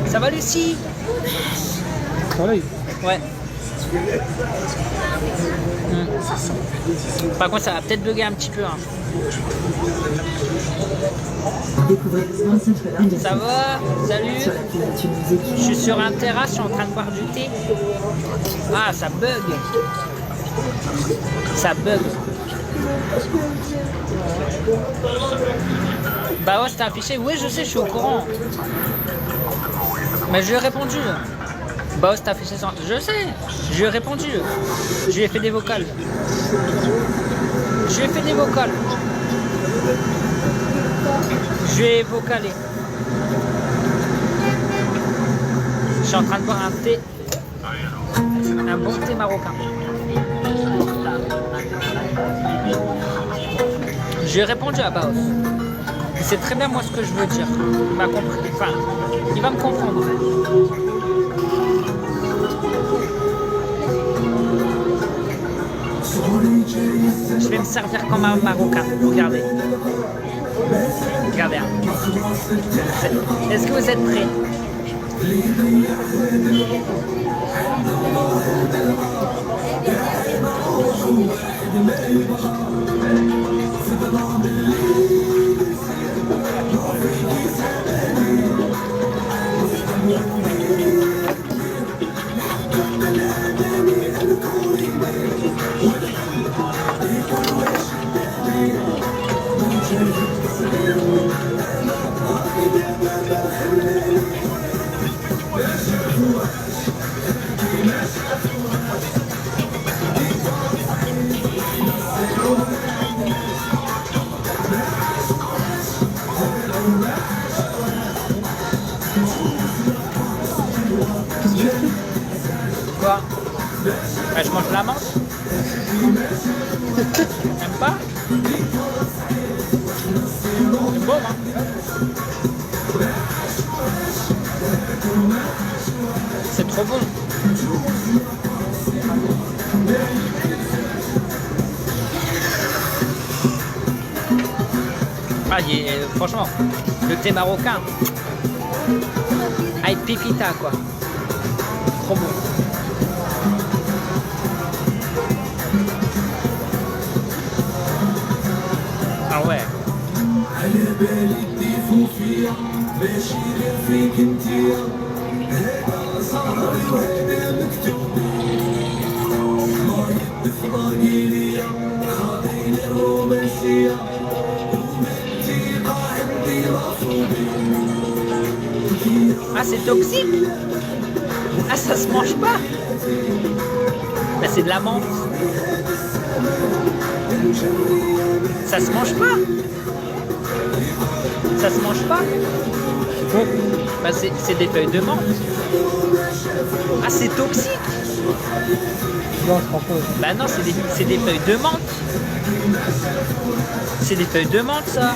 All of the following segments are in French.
Ça va Lucie? Sur l'œil. Ouais. Par contre, ça va peut-être bugger un petit peu. Hein. Ça va? Salut? Je suis sur un terrasse, je suis en train de boire du thé. Ah, ça bug. Ça bug. Bah ouais, c'était affiché. Oui, je sais, je suis au courant. Mais je lui ai répondu. Bah, c'est affiché sans... Je sais, je lui ai répondu. Je lui ai fait des vocales. Je lui ai fait des vocales. Je lui ai vocalé. Je suis en train de boire un thé. Un bon thé marocain. Je lui ai répondu à Baos. Il sait très bien moi ce que je veux dire. Il m'a compris. Enfin, il va me comprendre. Je vais me servir comme un Marocain. Regardez. Regardez. Est-ce que vous êtes prêts? Quoi? Bah, je mange la menthe. T'aimes pas? C'est bon, hein? C'est trop bon. Ah, franchement, le thé marocain, avec pipita quoi. Trop bon. Ah ouais. Ah, c'est toxique. Ah, ça se mange pas. Bah, c'est de la menthe. Ça se mange pas. Ça se mange pas. Bah, c'est des feuilles de menthe. Ah, c'est toxique. Non, je prends pas. Bah non, c'est des feuilles de menthe. C'est des feuilles de menthe, ça.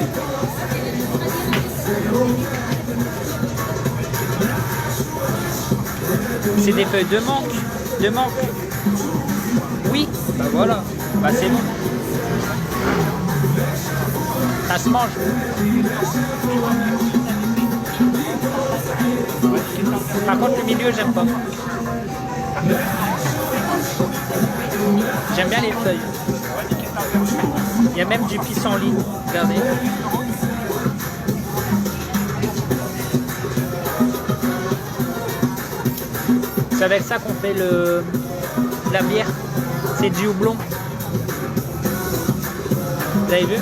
C'est des feuilles de menthe. De menthe. Oui, bah voilà. Bah c'est bon. Ça se mange. Par contre, le milieu, j'aime pas. J'aime bien les feuilles. Il y a même du pissenlit. Regardez. C'est avec ça qu'on fait la bière. C'est du houblon. Vous avez vu?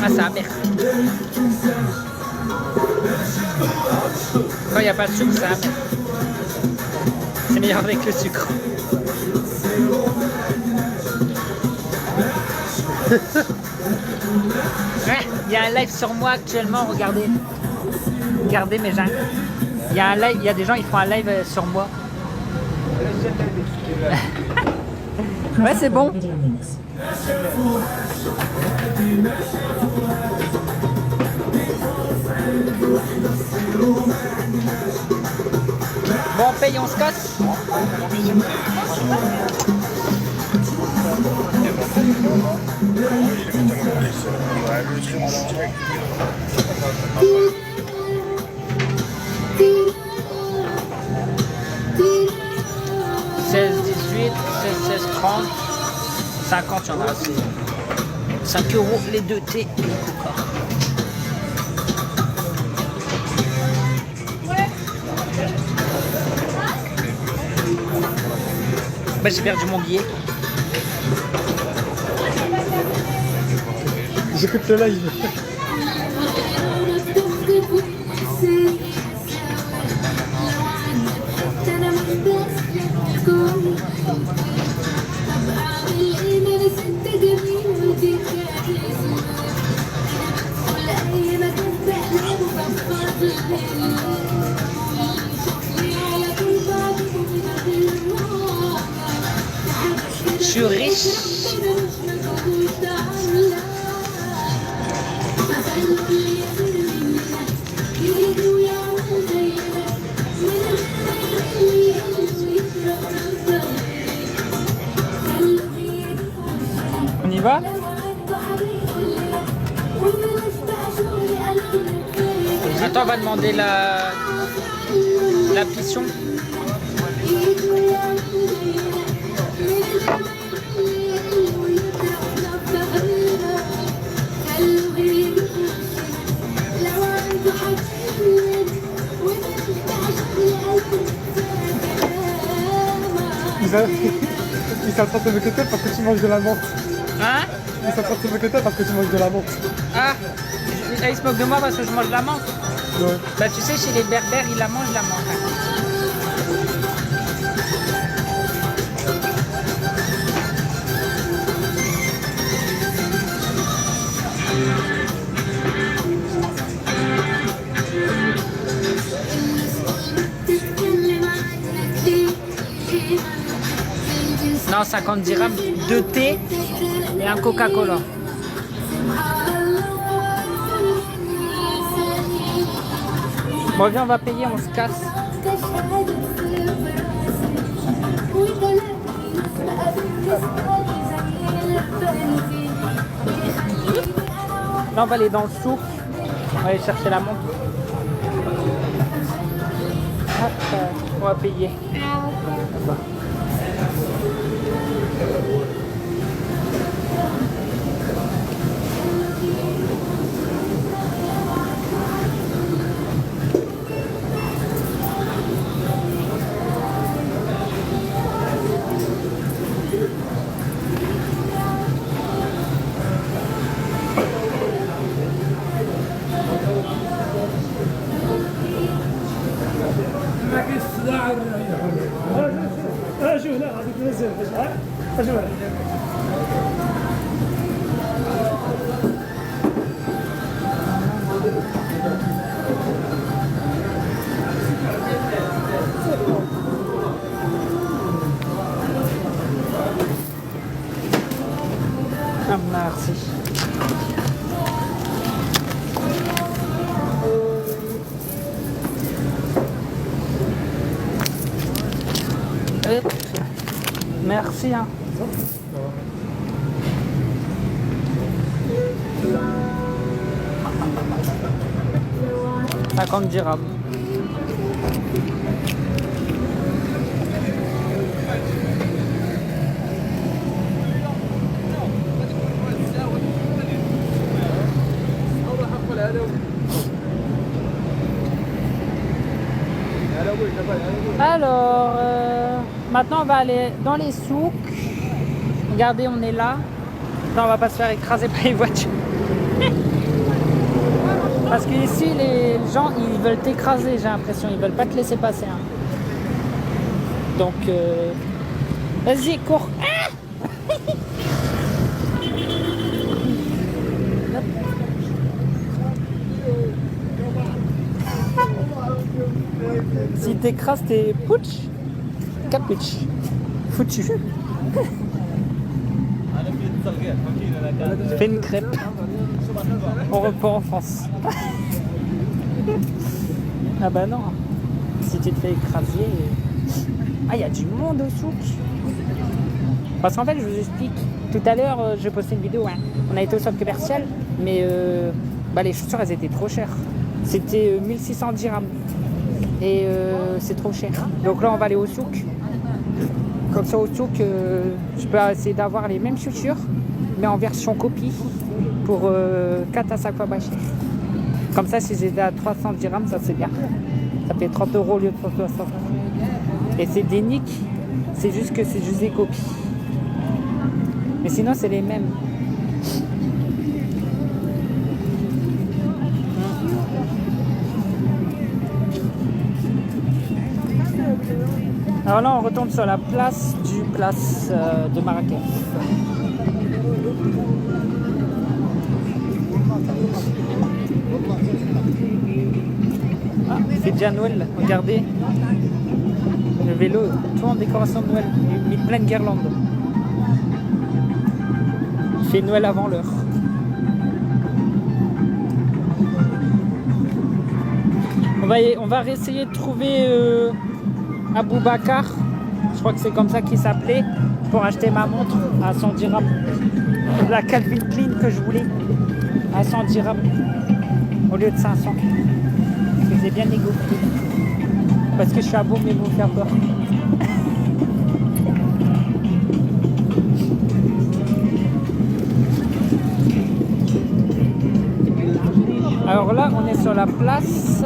Ah, ça amer. Quand il n'y a pas de sucre, ça amer. C'est meilleur avec le sucre. Ouais, il y a un live sur moi actuellement, regardez. Regardez mes gens. Il y a un live, il y a des gens qui font un live sur moi. Ouais, c'est bon. Bon, on paye, on se casse. « 16, 18, 16, 16, 30, 50, il y en a assez. 5 € les 2 thés et les coca. Bah, j'ai perdu mon billet. J'écoute le live. Je suis riche. On y va? Attends, on va demander la pisson. Ils sont en train de te moquer parce que tu manges de la menthe. Hein? Ils sont en train de te moquer parce que tu manges de la menthe. Ah, ils se moquent de moi parce que je mange la menthe. Ouais. Bah tu sais, chez les berbères, ils la mangent la menthe. Non, 50 dirhams, 2 thés et un Coca-Cola. Bon, viens, on va payer, on se casse. Là, on va aller dans le souk. On va aller chercher la montre. Hop, on va payer. Ah, merci. Hop. Merci. Hein. 50 dirhams. Alors, maintenant on va aller dans les souks. Regardez, on est là. Là, on va pas se faire écraser par les voitures. Parce que ici, les gens, ils veulent t'écraser, j'ai l'impression. Ils veulent pas te laisser passer. Hein. Donc, vas-y, cours. Ah si t'écrases, t'es putsch, capuch, foutu. Fais une crêpe. On repart en France. Ah bah non. Si tu te fais écraser. Ah, il y a du monde au souk. Parce qu'en fait, je vous explique. Tout à l'heure, j'ai posté une vidéo. Hein. On a été au centre commercial, mais les chaussures, elles étaient trop chères. C'était 1600 dirhams. Et c'est trop cher. Donc là, on va aller au souk. Comme ça, au souk, je peux essayer d'avoir les mêmes chaussures, mais en version copie, pour 4 à 5 fois moins cher. Comme ça, si j'étais à 300 dirhams, ça c'est bien. Ça fait 30 € au lieu de 160. Et c'est des nicks, c'est juste que c'est juste des copies. Mais sinon, c'est les mêmes. Alors là, on retourne sur la place de Marrakech. Ah, c'est déjà Noël, regardez. Le vélo, tout en décoration de Noël. Il met plein de guirlandes. Il fait Noël avant l'heure. On va essayer de trouver Abou Bakar, je crois que c'est comme ça qu'il s'appelait, pour acheter ma montre à 100 dirhams. La Calvin Klein que je voulais, à 100 dirhams, au lieu de 500. Je les ai bien négocié. Parce que je suis à beau mais vous faire peur. Alors là, on est sur la place.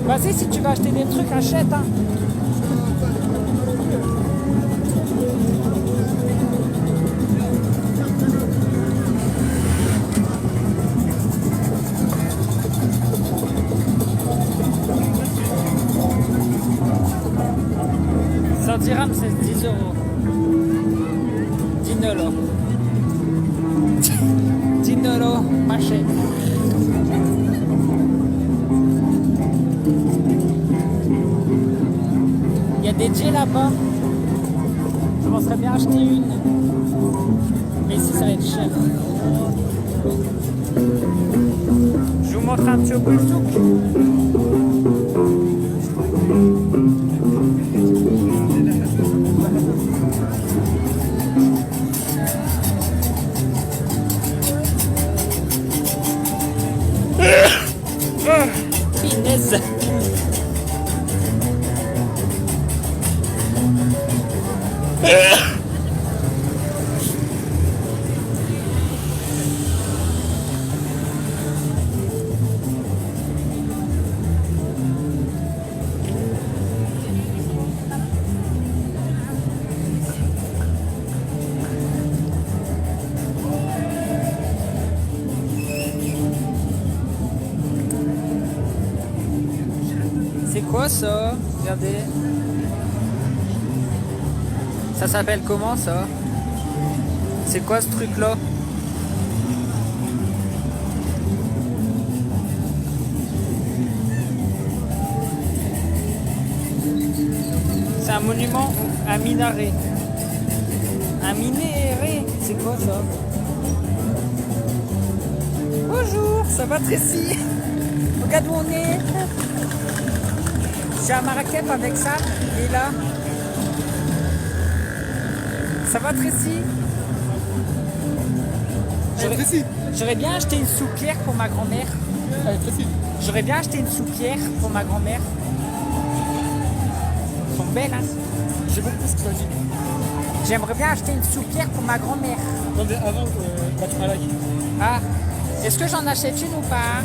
Vas-y, si tu veux acheter des trucs, achète. Hein. Dirham, c'est 10 €. 10 €. 10 €, pas cher. Il y a des jets là-bas. Je m'en serais bien acheté une. Mais ici, ça va être cher. Je vous montre un petit peu le souk. Finesse. C'est quoi ça? Regardez. Ça s'appelle comment ça? C'est quoi ce truc là? C'est un monument, un minaret. Un minaret, c'est quoi ça? Bonjour, ça va Tracy? Regarde où on est. J'ai un Marrakech avec ça, il est là. Ça va Tracy? J'aurais bien acheté une soupière pour ma grand-mère. J'aurais bien acheté une soupière pour ma grand-mère. Elles sont belles, hein? J'ai compris ce que tu as dit. J'aimerais bien acheter une soupière pour ma grand-mère. Non, mais avant, tu m'as like. Ah, est-ce que j'en achète une ou pas?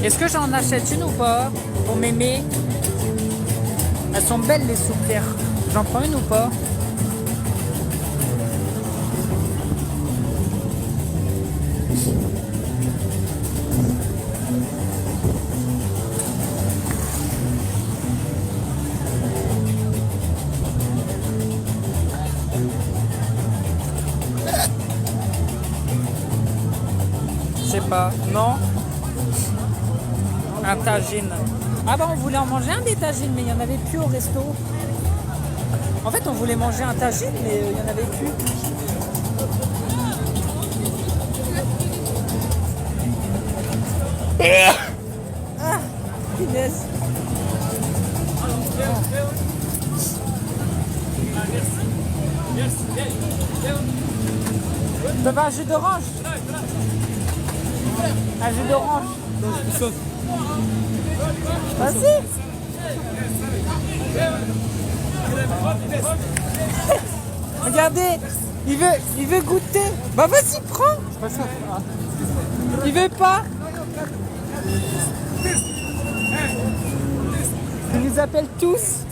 Est-ce que j'en achète une ou pas? Pour m'aimer. Elles sont belles les soupières. J'en prends une ou pas? Je sais pas. Non? Un tagine. Ah bah on voulait en manger un des tagines, mais il n'y en avait plus au resto. En fait on voulait manger un tagine, mais il n'y en avait plus. Ah, finesse. Tu veux un jus d'orange? Un jus d'orange. Non, je saute. Vas-y. Regardez, il veut goûter. Bah vas-y, prends. C'est pas ça. Ah. Il veut pas. Il nous appelle tous.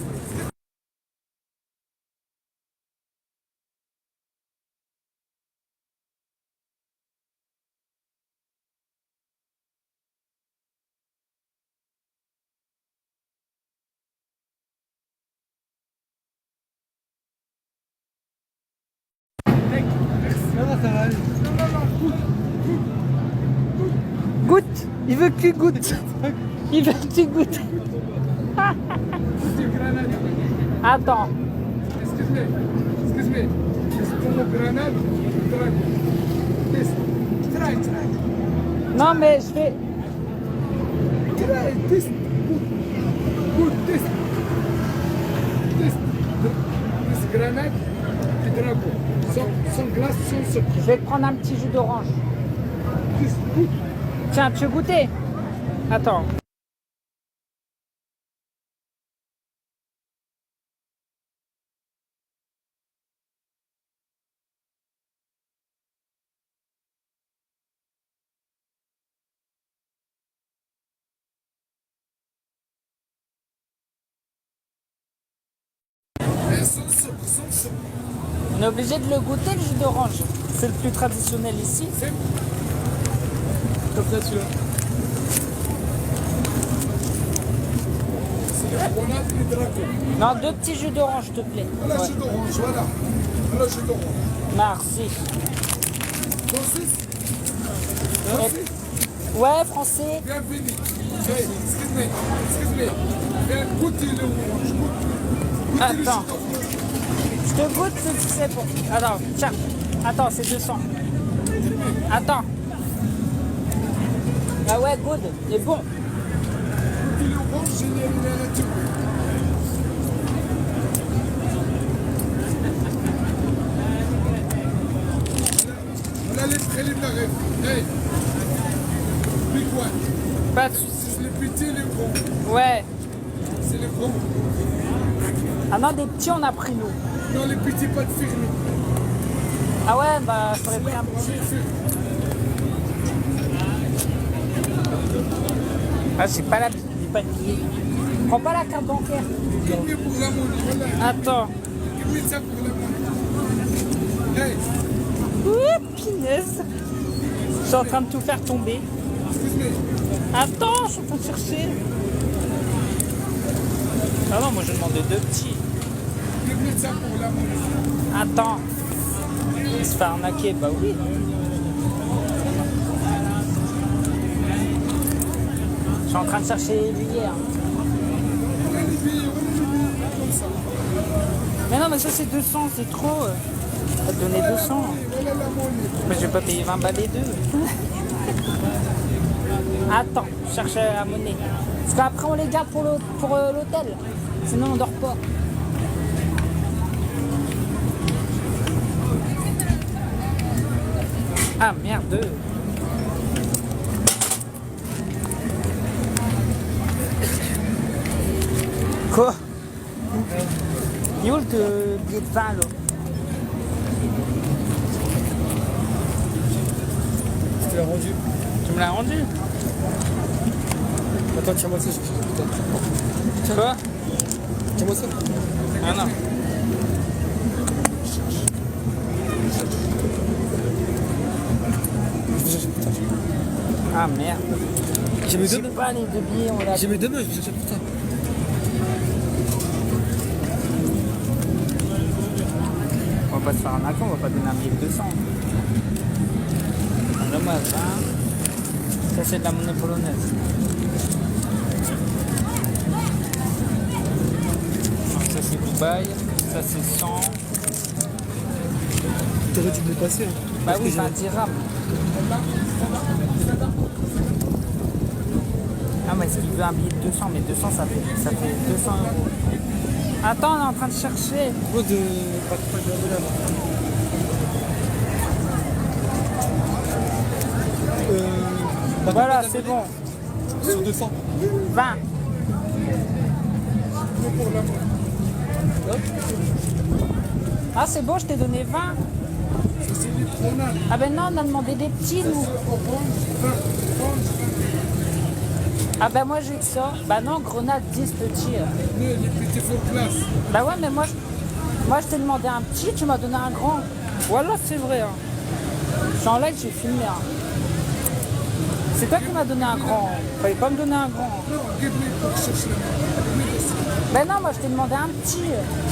Non, ça va aller. Goûte. Il veut que tu goûtes. Il veut que tu goûtes. Attends. Excuse me. It's pomegranate dragon. This. Try. Non mais je fais. Try this. Good. This. This granate dragon. Some glass, some soup. Je vais te prendre un petit jus d'orange. This good. Tiens, tu veux goûter? Attends. Some soup. On est obligé de le goûter le jus d'orange. C'est le plus traditionnel ici. Comme ça, celui-là. C'est le grenade et dragon. Non, deux petits jus d'orange, s'il te plaît. Voilà, Ouais. jus d'orange, voilà. Voilà, jus d'orange. Merci. Francis? Ouais, français. Bienvenue. Hey, excuse me. Viens goûter le orange. Goûtez le Attends. jus d'orange. Je te goûte si c'est bon. Attends, tiens. Attends, c'est 200. Attends. Ah ouais, good. C'est bon. Goûtez le orange, j'ai mis la nature. Voilà les préliminaires. Hey. Big one. Pas de soucis. C'est les petits et les grands. Ouais. C'est les grands. Ah non, des petits, on a pris nous. Non, les petits, pas de firme. Ah ouais, bah, j'aurais pris un petit. Ah, j'ai pas pas de billet. Prends pas la carte bancaire. Give me pour la monnaie. Voilà. Attends. Give me ça pour la monnaie. Hey, Ouh, punaise. Je suis en train de tout faire tomber. excuse me. Attends, je suis en train de chercher. Ah non, moi je demandais deux petits. Give me ça pour la monnaie. Attends. Il se fait arnaquer, bah oui. Je suis en train de chercher les billets. Hein. Mais non, mais ça c'est 200, c'est trop. On va te donner 200. Voilà la monnaie. Mais je vais pas payer 20 balles les deux. Attends, je cherche la monnaie. Parce qu'après on les garde pour l'hôtel. Sinon on dort pas. Ah merde. Quoi? Il est où le billet de 20 là? Je te l'ai rendu. Tu me l'as rendu? Attends, tiens-moi ça. Quoi? Tiens-moi ça. Ah non. Ah merde. J'ai mes J'ai deux mains. pas les deux billets, on l'a. J'ai mes deux mains, je vais chercher pour ça. On va pas se faire arnaquer, on va pas donner un billet de 200. Donne-moi 20. Ça c'est de la monnaie polonaise. Donc, ça c'est Dubaï, ça c'est 100. T'aurais dû me le passer. Hein. Bah Parce oui, que c'est un dirham. Ah mais est-ce qu'il veut un billet de 200? Mais 200 ça fait 200 euros. Attends, on est en train de chercher. Gros de. Pas de là. Voilà, c'est bon. Sur 200. 20. Ah c'est bon, je t'ai donné 20. Ah ben non, on a demandé des petits nous. Ah ben moi j'ai que ça. Bah non, grenade 10 petits. Mais les petits font classe. Bah ouais, mais moi je t'ai demandé un petit, tu m'as donné un grand. Voilà, c'est vrai. Hein. Je suis en live, j'ai filmé. Hein. C'est toi qui m'as donné un grand. Fallait pas me donner un grand. Non, give me pour chercher la monnaie. Ben non, moi je t'ai demandé un petit.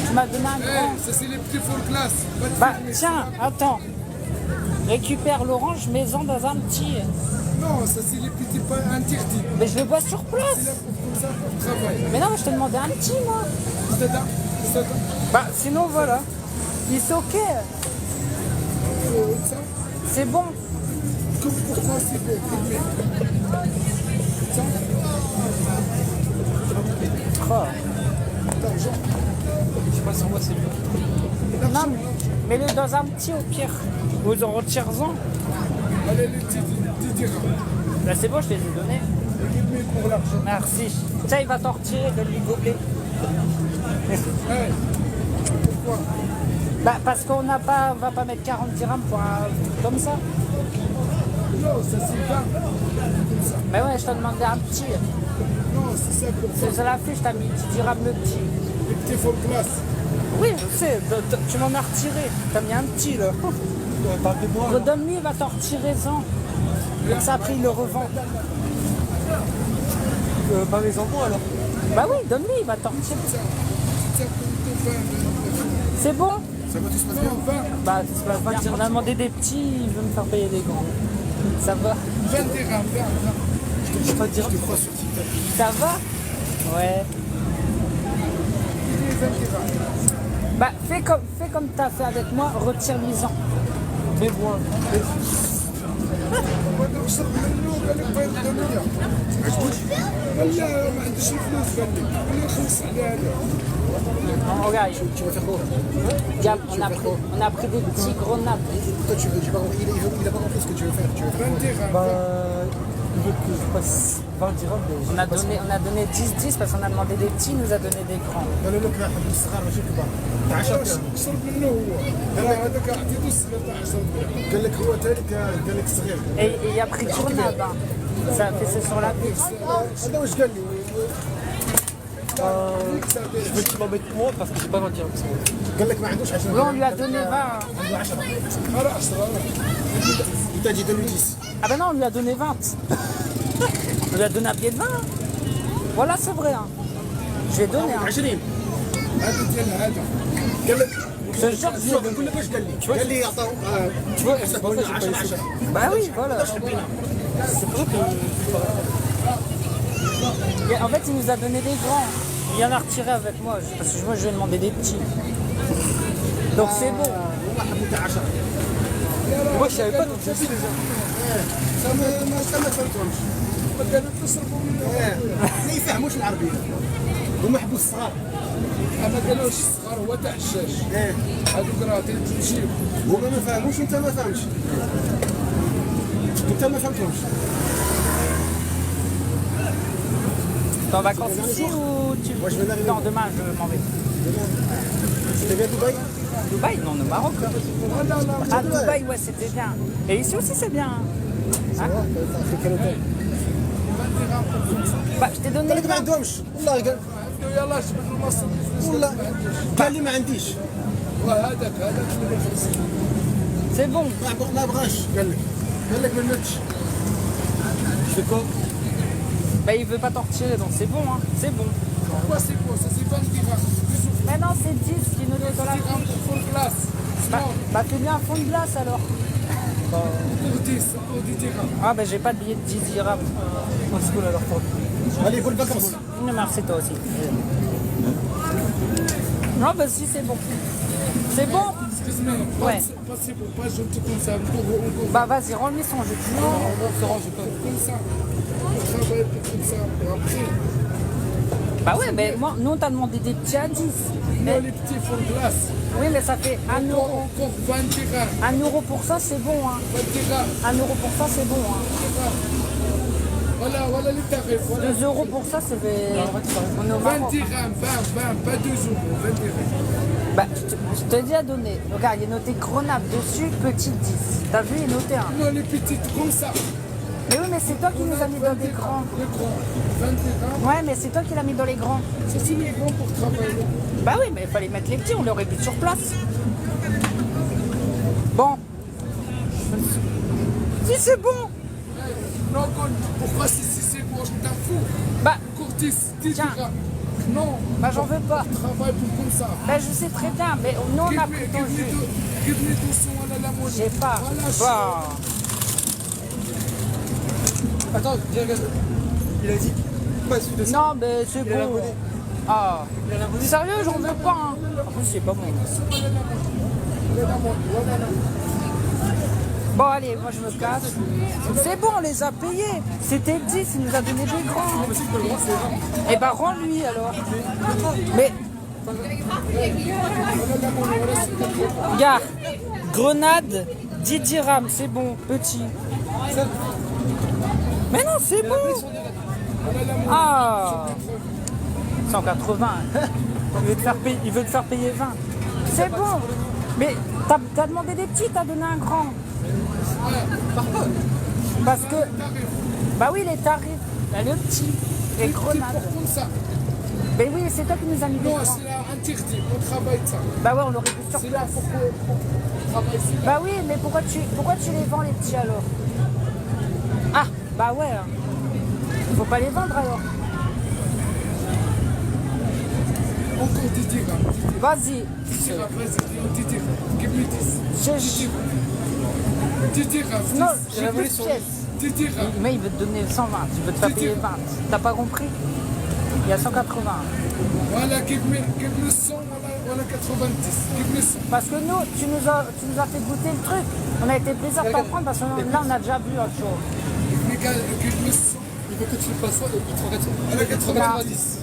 Tu m'as donné un grand. Hey, ça c'est les petits font classe. Pas de Bah filmer. tiens, attends. Récupère l'orange, mets-en dans un petit. Non, ça c'est les petits pas interdits. Mais je le bois sur C'est là place. pour ça pour travailler. Mais non, mais je t'ai demandé un petit, moi. C'est Bah sinon, voilà. Il est ok. ça. C'est bon. Comme pourquoi c'est bon, filmer. Ça, Oh. l'argent. Je sais pas sur moi, c'est mieux. Non, mais mets-le dans un petit au pire. Vous en retirez-en. Allez, les petits dirhams. Là, c'est bon, je te les ai donnés. Give me pour l'argent. Merci. Tiens, il va t'en retirer, donne-lui le gobelet. Hey, pourquoi? Bah, parce qu'on n'a pas, on va pas mettre 40 dirhams pour un comme ça. Non, ça c'est pas. Comme ça. Mais ouais, je t'ai demandé un petit. Non, c'est ça pour ça. C'est la fiche, t'as mis 10 dirhams le petit. Les petits font classe. Oui, je sais, tu m'en as retiré. T'as mis un petit là. Parle de moi. Redonne-lui, il va t'en retirer 100. Comme ça, après, il le revend. Parlez-en moi alors. Bah oui, donne-lui, il va t'en retirer. Ça pour 20. C'est bon? Ça va tout se passer bien? 20. Bah, ça se passe bien. On a demandé des petits, il veut me faire payer des grands. Ça va? 20 dirhams, 20. Je peux pas te dire. Je te crois sur TikTok. Ça va? Ouais. Il est 20 dirhams. Bah, fais comme t'as fait avec moi, retire-lui-en. Mais moi. وانا نشرب منه قال لك بغيت الدنيا عجبك؟ قال لا ما عنديش الفلوس قال لي قال لي نخلص على هذا Non, regarde, Tu vas faire quoi? regarde, on a pris des petits grenades. Toi, il a pas compris ce que tu veux faire. Tu veux faire 20 dirhams. Bah, il veut que je passe 20 dirhams. On a donné 10-10 parce qu'on a demandé des petits, il nous a donné des grands. قالوا لك لا حد الصغار ماشي كبار. تاع 10 درهم. شرب منه هو هذاك عطيته السلطه 10 درهم قال لك هو ثالث قال لك صغير. Et il a pris grenade. Hein. Ça fait c'est sur la piste. هذا واش قال لي Je veux que tu m'embêtes moi parce que j'ai pas 20 dirhams. قال لك ما عندوش 10 Oui, on lui a donné 20. عنده 10 Voilà, 10. انت جي donné 10 Ah ben non, on lui a donné 20. On lui a donné un billet de 20. Voilà, c'est vrai. Hein. Je vais donner. Hein. 20 هذا ديال هذا. قال لك Ce genre, je شوف نقول لك واش قال لي قال لي عطاو Tu vois, c'est pas ça, 10 j'ai pas 10 Bah oui, voilà. C'est pour ça que. Et en fait, il nous a donné des grands. Il y en a retiré avec moi. Parce que moi, je lui ai demandé des petits. Donc c'est bon. هو حبوا تاع 10 Moi, je savais pas, donc je sais déjà. ما فهمتهمش ما كانوا تصرفوا منه. ما يفهموش العربيه هما حبوا الصغار ما قالوش الصغار هو تاع الشاش. هذوك راه تمشيو. هما ما فهموش وانت ما فهمتش انت ما فهمتهمش T'es en vacances ici ou tu... Moi, je vais l'arriver. Non, demain, je m'en vais. C'était bien Dubaï Dubaï? Non, au Maroc. Ah, Dubaï, ouais, c'était bien. Et ici aussi, c'est bien. Ça va t'as fait quel hôtel Bah, je t'ai donné قال لك ما عندهمش والله قال يلاه جبد المصر. والله قال لي ما عنديش وهذاك اللي بالفلوس. C'est bon. ما بغاش قال لك ما نمتش Je fais quoi? Bah, il veut pas t'en retirer, donc c'est bon, hein. C'est bon. Pourquoi c'est quoi? Ça c'est 20 dirhams. Mais non, c'est 10 qui nous donne dans la... 10 dirhams pour full glace. Bah, fais bien un fond de glace, alors. Pour 10, pour 10 dirhams. Ah, bah, j'ai pas de billet de 10 dirhams. مسكون على خطر. allez pour les vacances Non, merci, toi aussi. Non, bah, si, c'est bon. C'est bon? Excuse-moi, Ouais. pas c'est bon, pas gentil comme ça. Encore. Bah, vas-y, rends-lui son jeu. Non, on se range pas. Comme ça. On travaille comme ça. Et après, Bah, ouais, mais moi, nous, on t'a demandé des petits à 10. moi les petits font glace. Oui, mais ça fait 1 euro. Encore 20 dirhams. 1 euro pour ça, c'est bon, hein. 20 dirhams. 1 euro pour ça, c'est bon, hein. Voilà les tarifs. Voilà. 2 euros pour ça, ça fait... On est au 20 Maroc. dirhams, 20, pas 2 euros. 20 dirhams. Bah, je t'ai déjà donné. Regarde, il est noté Grenoble dessus, petit 10. T'as vu, il est noté 1. Non, les petites comme ça. Mais oui, mais c'est toi qui nous as mis dans les grands. Les grands. 20 dirhams. Ouais, mais c'est toi qui l'as mis dans les grands. Ça c'est les grands pour travailler. Bah oui, mais il fallait mettre les petits, on l'aurait vu sur place. Bon. Si c'est bon. Non, pourquoi si c'est bon, je t'en fous. Bah, Courtis, 10 Tiens. dirhams. Non, bah j'en veux pas. travaille pour comme ça. Bah je sais très bien, mais nous on a pris ton jus. Give me 200 à la monnaie. J'ai pas. Voilà, Bah. Attends, viens, regarde. Il a dit pas celui de ça. Non, mais c'est Il a la bon. monnaie. Ah. Il a la monnaie. Sérieux, j'en veux pas. Hein. En plus, c'est pas bon. Bon, allez, moi je me casse. C'est bon, on les a payés. C'était 10, il nous a donné des grands. Eh ben, rends-lui alors. Mais. Gars, grenade, 10 dirhams, c'est bon, petit. Mais non, c'est bon. Ah, 180. Il veut te faire payer 20. C'est bon. Mais t'as demandé des petits, t'as donné un grand. Parce que... Bah oui, les tarifs. Là, le petit. Et grenade. Comme ça. Mais oui, c'est toi qui nous as mis des Non, grands. c'est interdit. On travaille ça. Bah ouais, on l'aurait vu sur C'est là place. pour travailler ça. Bah oui, mais pourquoi tu les vends les petits alors? Ah, bah ouais. Hein. Faut pas les vendre alors. Encore 10 dirhams. Vas-y. 10 dirhams, vas-y, 10 dirhams. Give me 10. 10 dirhams. Non, 10 j'ai plus de pièces. 10 dirhams. Mais il veut te donner 120, il veut te faire payer 20. T'as pas compris? Il y a 180. Voilà, give me 100, voilà 90. Give me 100. Parce que nous, tu nous as fait goûter le truc. On a été plaisir de t'en prendre parce que là, on a déjà bu un jour. Give me 100. Il veut que tu le passes voilà 90.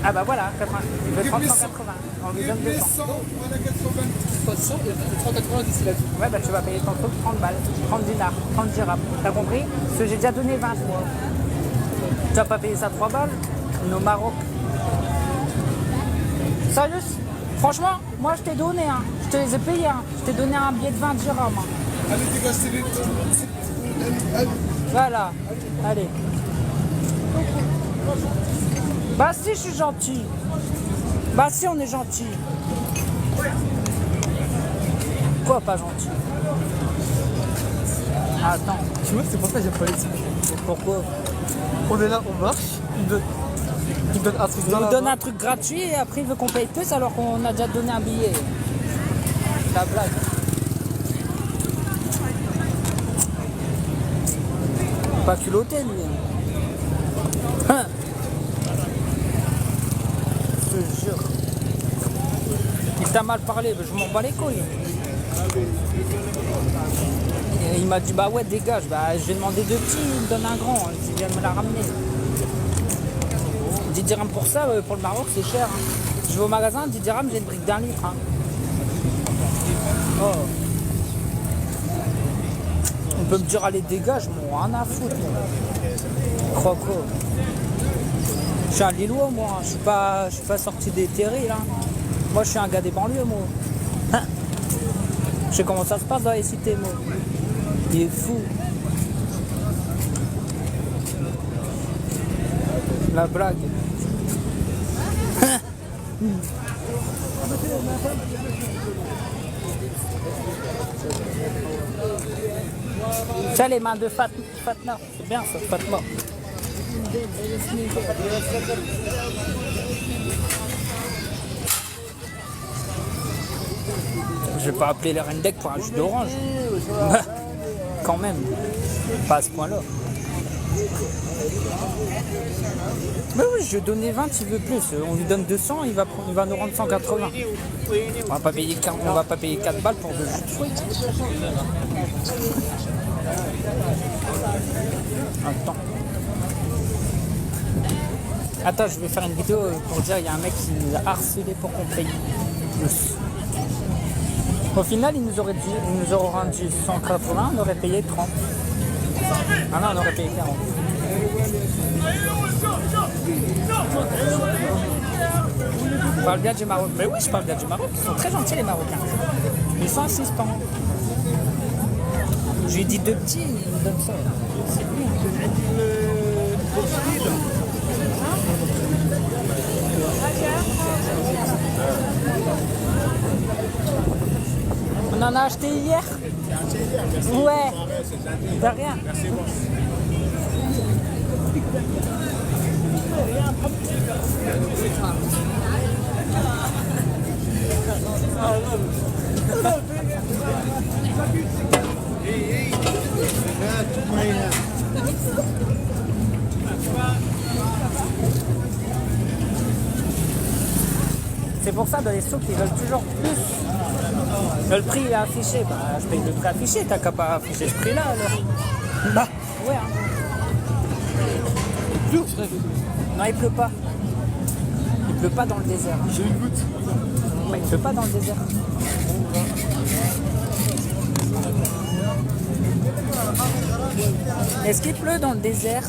Ah bah voilà, 80. Il veut 30, 180. On lui Give donne me 200. 100, voilà 90. Pas 100 et 90 il a dit. Ouais, bah tu vas payer ton truc 30 balles, 30 dinars, 30 dirhams. T'as compris? Parce que j'ai déjà donné 20 moi. Tu vas pas payer ça 3 balles? On est au Maroc. Sérieux? Franchement, moi je t'ai donné, hein. Je te les ai payés, hein. Je t'ai donné un billet de 20 dirhams. Hein. Allez, dégage, c'est les. Voilà. Allez. Bah si, je suis gentil. Bah si, on est gentil. Quoi, pas gentil? Attends. Tu vois, c'est pour ça que j'aime pas les types. Pourquoi? On est là, on marche, il me donne un truc Il dans nous la donne main. un truc gratuit et après il veut qu'on paye plus alors qu'on a déjà donné un billet. La blague. Pas culotté lui. Hein. Je te jure. Il t'a mal parlé, mais je m'en bats les couilles. Et il m'a dit bah ouais dégage, bah je vais demander 2 petits, il me donne un grand, il vient me la ramener. 10 dirhams pour ça, pour le Maroc c'est cher. Hein. Je vais au magasin, 10 dirhams, j'ai une brique d'1 litre. Hein. Oh. On peut me dire allez dégage, moi rien à foutre. Croco. Je suis un Lillois moi, hein. Je suis pas sorti des terris là. Moi je suis un gars des banlieues moi. Hein. Je sais comment ça se passe dans les cités moi. Il est fou. La blague. Ça les mains de Fatma, c'est bien ça, Fatma. Je vais pas appeler les Rendec pour un jus d'orange. Quand même, pas à ce point-là. Mais oui, je lui ai donné 20, il veut plus. On lui donne 200, il va nous rendre 180. On va pas payer 4 balles pour 2 jus de fruits. Attends, je vais faire une vidéo pour dire il y a un mec qui nous a harcelé pour qu'on paye plus. Au final, il nous aurait rendu 180, on aurait payé 30. Ah non, on aurait payé 40. Je parle bien du Maroc. Mais oui, je parle bien du Maroc. Ils sont très gentils les Marocains. Ils sont assistants. Je lui ai dit 2 petits, il me donne ça. C'est bien. On en a acheté hier. Ouais. De rien. C'est pour ça dans les souks ils veulent toujours plus. Le prix est affiché, bah je paye le prix affiché, t'as qu'à pas afficher ce prix là alors. Bah ouais hein. Il pleut, frère. Non il pleut pas. Il pleut pas dans le désert. J'ai une goutte. Bah, il pleut pas dans le désert. Est-ce qu'il pleut dans le désert?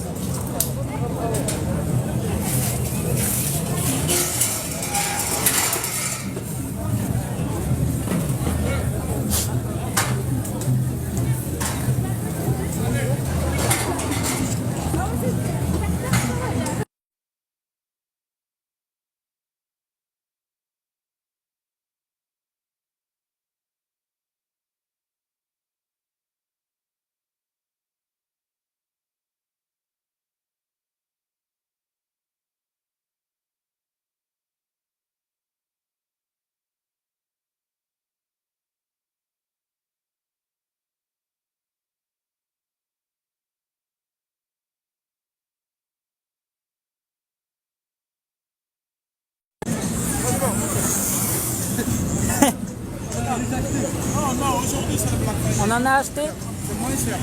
On en a acheté.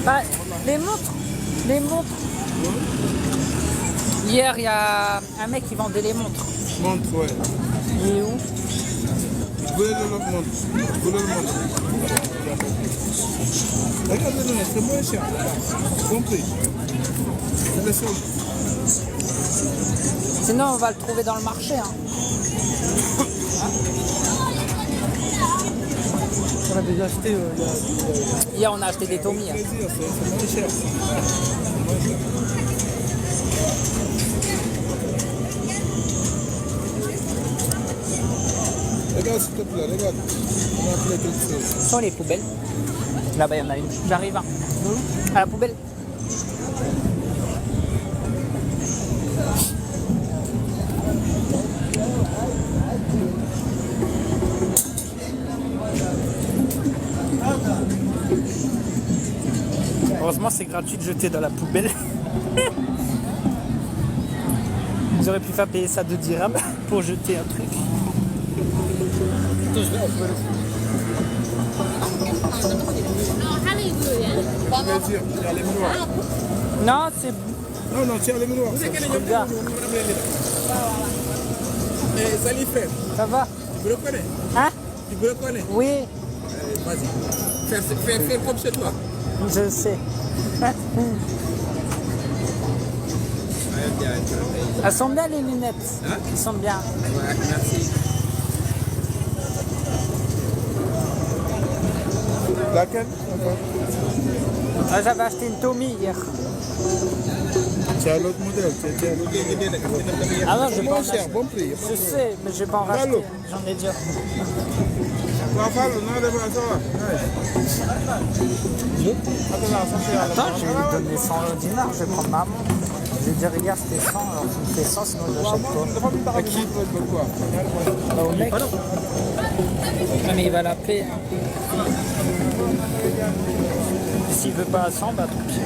Bah, les montres. Les montres. Hier, il y a un mec qui vendait les montres. Montre, ouais. Il est où? Je voulais le montre. Je voulais le montre. Regardez-le, c'est moins cher. Compris. C'est le seul. Sinon, on va le trouver dans le marché. Hein. On a déjà acheté Hier, on a acheté des Tommy. Hein. Plaisir, c'est moins cher. Regarde s'il te plaît, regarde. On a appelé quelque chose. Où sont les poubelles? Là-bas, il y en a une. J'arrive. Hein. À la poubelle. Heureusement, c'est gratuit de jeter dans la poubelle. Ils auraient pu faire payer ça 2 dirhams pour jeter un truc. Plaisir, il y a les menoirs. Non, c'est... Non, non, tiens les menoirs. Regarde. Et Salifé, Ça va? tu me le connais? Hein? Tu me le connais? Oui, Vas-y. Fais comme chez toi. je sais. Elles sont bien les lunettes. Elles sont bien. Ouais, merci. Laquelle? Ah, j'avais acheté une Tommy hier. Tu as l'autre modèle. Tu as l'autre modèle. Ah non, je vais pas en Moins cher, acheter. bon prix. Je sais, mais je vais pas en racheter. Allô? J'en ai déjà. Attends, je vais lui donner 100 dinars, je vais prendre ma montre. Je vais dire, regarde, c'était 100, alors tu me fais 100, sinon j'achète pas. À qui? Pourquoi? Bah, au mec. Ah, mais il va l'appeler. S'il veut pas à 100, bah tant pis.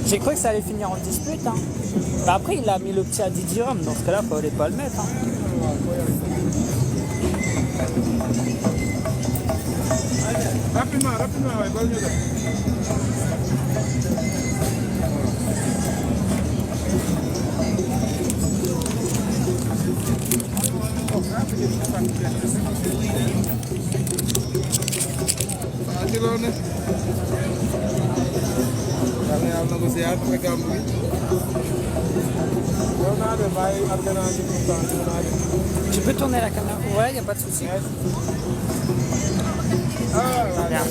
J'ai cru que ça allait finir en dispute. Hein. Bah après, il a mis le petit à 10 dirhams. Dans ce cas-là, il fallait pas le mettre. Hein. Rapidement, ouais, bonne nuit. Tu peux tourner la caméra? Ouais, y a pas de souci. Bien.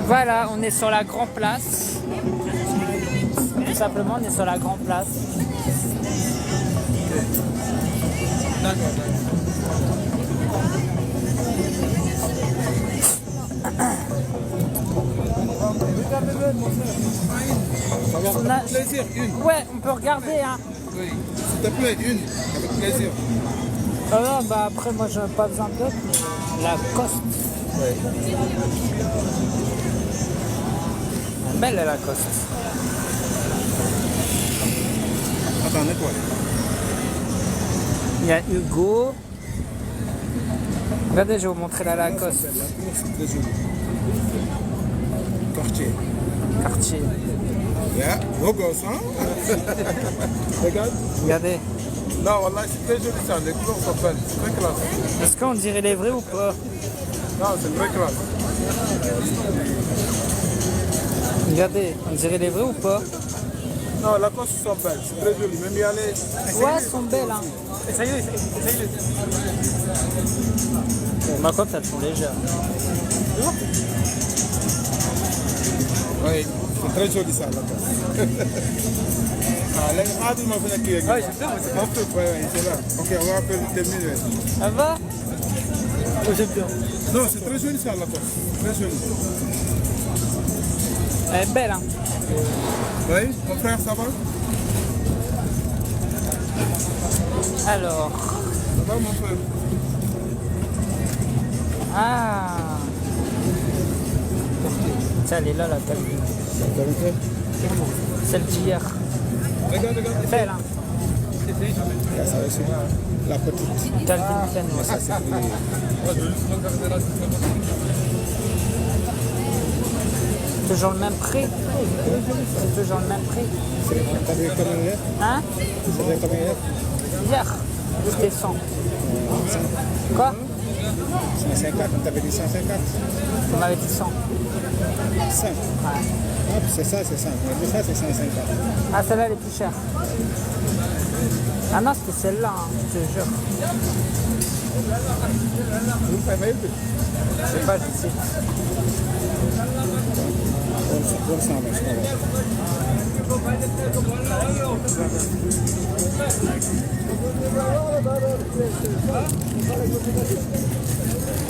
Voilà, on est sur la Grand Place. Tout simplement, on est sur la Grand Place. On a- Plaisir, une. Ouais, on peut regarder, hein. Oui. S'il te plaît, une. Avec plaisir. Ah non, bah après, moi, j'ai pas besoin d'autre, mais la Coste. Belle, la Coste. Attendez, quoi? Il y a Hugo. Regardez, je vais vous montrer la Lacoste. La couleur, c'est très joli. Quartier. Quartier. Yeah, beau gosse, hein? Regarde. Regardez. Non, voilà, c'est très joli ça. Les couleurs sont belles. C'est très classe. Est-ce qu'on dirait les vrais ou pas? Non, c'est très classe. Regardez, on dirait les vrais ou pas? Non, la cosse sont belles. C'est très joli. Même y aller. Ouais, elles sont belles, hein. Bon, par contre, elles sont légères. Oui, c'est très joli ça, la cosse. Ah, les adultes m'ont fait accueillir. Oui, c'est ça, c'est mon truc. Oui, c'est là. Ok, on va terminer. Ça va? Oh, j'aime bien. Non, c'est très joli ça, la cosse. Très joli. Elle est belle, hein. Oui, mon frère, ça va? Alors. Ça va, mon frère? Ah. Tiens, elle est là, la table. Celle d'hier. Regarde, regarde. Belle, hein. Ça va, c'est la petite. Calvin Klein, ouais. Ça, c'est Toujours le même prix. C'est toujours le même prix. combien hier? Hein? C'est combien hier? Hier, c'était 100. Quoi? 150, on t'avait dit 150. On m'avait dit 100. 100. Ouais. Hop, c'est ça, c'est 100. Mais ça, c'est 150. Ah, celle-là, elle est plus chère. Ah non, c'était celle-là, hein, je te jure. Vous payez plus. Je sais pas, je sais. Bon, ça marche pas.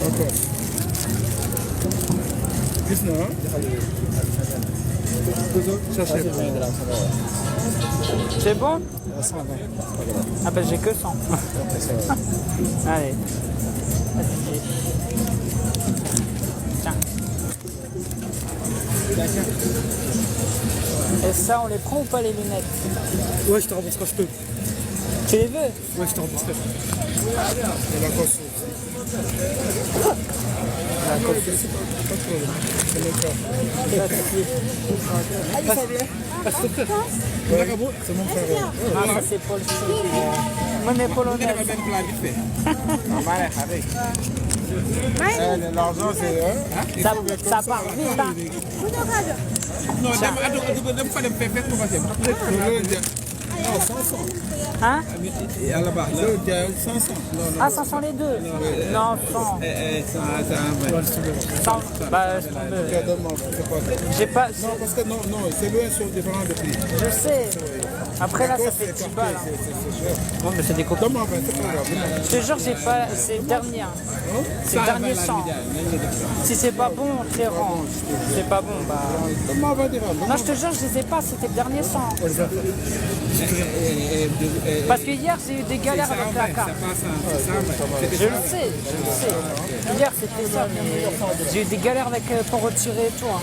Encore. Gis na ah. Cherchez. C'est bon? 120. Ah ben j'ai que 100. Allez. Tiens. Et ça, on les prend ou pas les lunettes? Ouais, je te rembourse quand je peux. Tu les veux? Ouais, je te rembourserai. Et la cosse. La cosse, c'est pas de problème. C'est mon frère. C'est mon frère. Ah, ça c'est Paul. Moi, mes polonais. L'argent, c'est... Ça part vite, hein? Non, non, 500. Hein? Et à la base, là, il y a 500. Ah, 500 les deux? Non, 100. 100. Bah, je tombe. J'ai pas. Non, parce que non, c'est loin sur différents de prix. Je sais. Après là, ça fait 10 balles. Hein. Non, mais c'est des copains. Demande, c'est pas grave. Je te jure, j'ai pas. C'est le dernier. Hein. C'est le dernier 100. Si c'est pas bon, on te les rend. C'est pas bon, bah. Non, je te jure, je les ai pas. C'était le dernier 100. Parce que hier, j'ai eu des galères avec la carte. Je le sais, je le sais. Hier, c'était ça, mais j'ai eu des galères avec pour retirer et tout. Hein.